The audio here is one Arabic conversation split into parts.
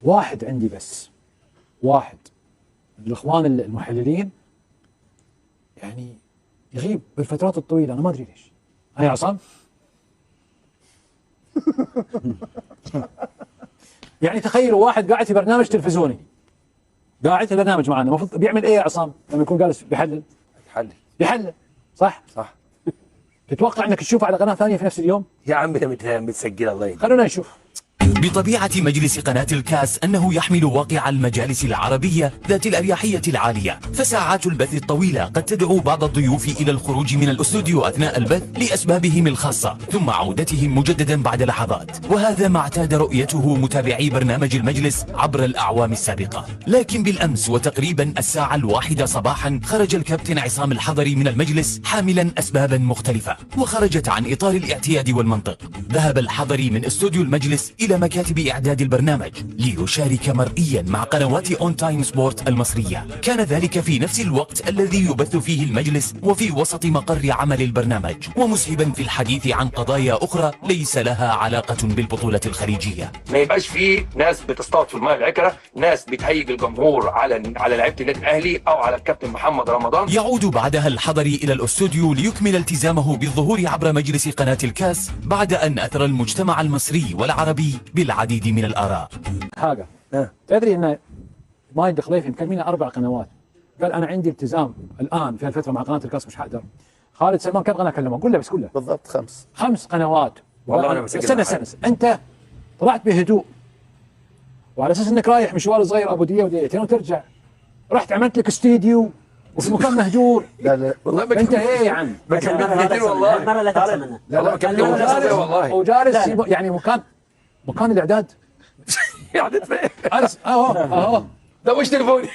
واحد عندي بس، واحد من الاخوان المحللين يعني يغيب بالفترات الطويله، انا ما ادري ليش. هاي عصام يعني تخيلوا واحد قاعد في برنامج تلفزيوني، قاعد في برنامج معنا، المفروض بيعمل ايه يا عصام لما يكون جالس بيحلل؟ بيحلل صح؟ صح. تتوقع انك تشوفه على قناه ثانيه في نفس اليوم؟ يا عمي ده متسجل الله يهديك. خلونا نشوف. بطبيعة مجلس قناة الكاس أنه يحمل واقع المجالس العربية ذات الأريحية العالية، فساعات البث الطويلة قد تدعو بعض الضيوف إلى الخروج من الأستوديو أثناء البث لأسبابهم الخاصة، ثم عودتهم مجددا بعد لحظات، وهذا ما اعتاد رؤيته متابعي برنامج المجلس عبر الأعوام السابقة. لكن بالأمس وتقريبا الساعة 1 صباحا خرج الكابتن عصام الحضري من المجلس حاملا أسبابا مختلفة وخرجت عن إطار الاعتياد والمنطق. ذهب الحضري من استوديو المجلس إلى مكاتب إعداد البرنامج ليشارك مرئيا مع قنوات أون تايم سبورت المصرية. كان ذلك في نفس الوقت الذي يبث فيه المجلس وفي وسط مقر عمل البرنامج، ومسهبا في الحديث عن قضايا أخرى ليس لها علاقة بالبطولة الخليجية. ما يبقاش فيه ناس بتصطاد في الماء العكره، ناس بتهيج الجمهور على لعيبه النادي الاهلي او على الكابتن محمد رمضان. يعود بعدها الحضري إلى الأستوديو ليكمل التزامه بالظهور عبر مجلس قناة الكاس بعد أن أثر المجتمع المصري والعربي بالعديد من الآراء. حاجه تدري ان ماجد خليفي مكلمين 4 قنوات، قال انا عندي التزام الان في الفتره مع قناه الكاس مش حقدر. خالد سلمان كم قناه كلمه؟ قول له بس، قول له بالضبط 5 قنوات. والله انا مسجل. استنى انت طلعت بهدوء وعلى اساس انك رايح مشوار صغير ابو دقيقه ودقيقتين وترجع، رحت عملت لك استديو وفي مكان مهجور. لا والله انت ايه يا عم؟ كتير والله. المرة لا تحسب منها. والله بكلمه والله. وجالس يعني مكان الاعداد يعني اهو ده مش تليفوني.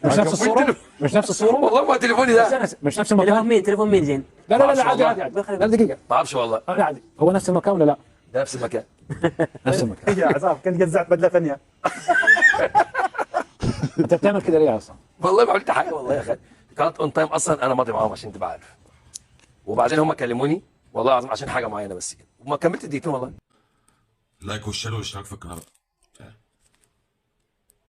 مش نفس الصوره؟ مش نفس الصوره؟ والله ما تليفوني ده. مش نفس تليفون المكان؟ مين؟ تليفون مين زين؟ لا عادي لا دقيقه، ما اعرفش والله. لا عادي، هو نفس المكان ولا لا؟ ده نفس المكان. نفس المكان. يا عصام كنت جزعت بدله ثانيه. انت بتعمل كده ليه يا عصام؟ والله ما عملت حاجه والله يا اخي. كانت اون تايم اصلا انا ماضي معاهم عشان تبقى عارف. وبعدين هم كلموني والله العظيم عشان حاجه معينه بس كده، وما كملت دقيقتين والله. لايك والشير والاشتراك في القناه.